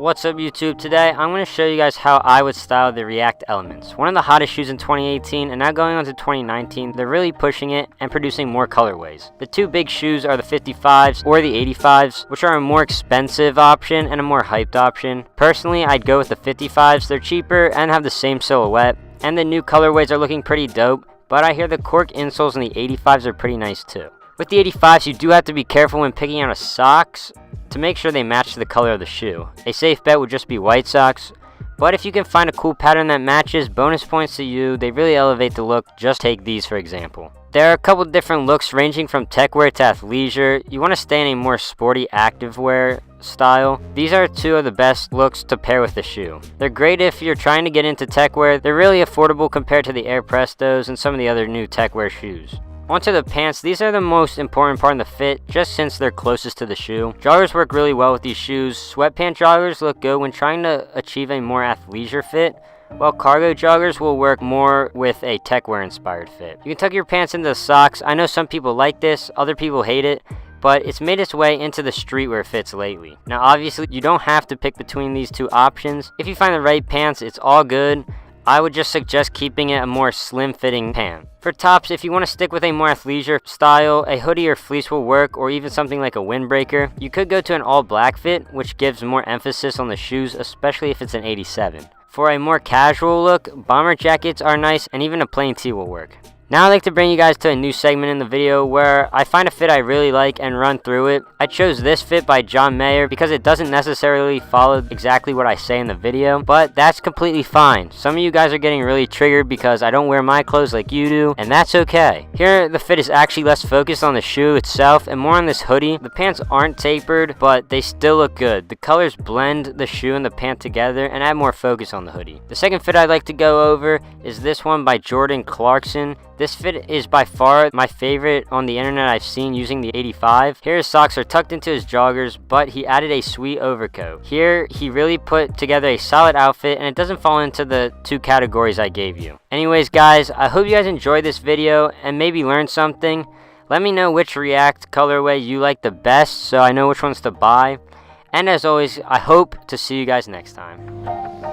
What's up YouTube? Today I'm going to show you guys how I would style the React Elements. One of the hottest shoes in 2018 and now going on to 2019, they're really pushing it and producing more colorways. The two big shoes are the 55s or the 85s, which are a more expensive option and a more hyped option. Personally, I'd go with the 55s. They're cheaper and have the same silhouette, and the new colorways are looking pretty dope, but I hear the cork insoles in the 85s are pretty nice too. With the 85s, you do have to be careful when picking out a socks to make sure they match the color of the shoe. A safe bet would just be white socks, but if you can find a cool pattern that matches, bonus points to you. They really elevate the look. Just take these for example. There are a couple different looks ranging from tech wear to athleisure. You want to stay in a more sporty active wear style. These are two of the best looks to pair with the shoe. They're great if you're trying to get into tech wear. They're really affordable compared to the Air Prestos and some of the other new tech wear shoes. Onto the pants. These are the most important part in the fit, just since they're closest to the shoe. Joggers work really well with these shoes. Sweatpant joggers look good when trying to achieve a more athleisure fit, while cargo joggers will work more with a tech wear inspired fit. You can tuck your pants into the socks. I know some people like this, other people hate it, but it's made its way into the streetwear fits lately. Now obviously you don't have to pick between these two options. If you find the right pants, it's all good. I would just suggest keeping it a more slim fitting pant. For tops, if you want to stick with a more athleisure style, a hoodie or fleece will work, or even something like a windbreaker. You could go to an all black fit, which gives more emphasis on the shoes, especially if it's an 87. For a more casual look, bomber jackets are nice, and even a plain tee will work. Now I'd like to bring you guys to a new segment in the video where I find a fit I really like and run through it. I chose this fit by John Mayer because it doesn't necessarily follow exactly what I say in the video, but that's completely fine. Some of you guys are getting really triggered because I don't wear my clothes like you do, and that's okay. Here the fit is actually less focused on the shoe itself and more on this hoodie. The pants aren't tapered, but they still look good. The colors blend the shoe and the pant together and add more focus on the hoodie. The second fit I'd like to go over is this one by Jordan Clarkson. This fit is by far my favorite on the internet I've seen using the 85. Here his socks are tucked into his joggers, but he added a sweet overcoat. Here he really put together a solid outfit, and it doesn't fall into the two categories I gave you. Anyways guys, I hope you guys enjoyed this video and maybe learned something. Let me know which React colorway you like the best so I know which ones to buy. And as always, I hope to see you guys next time.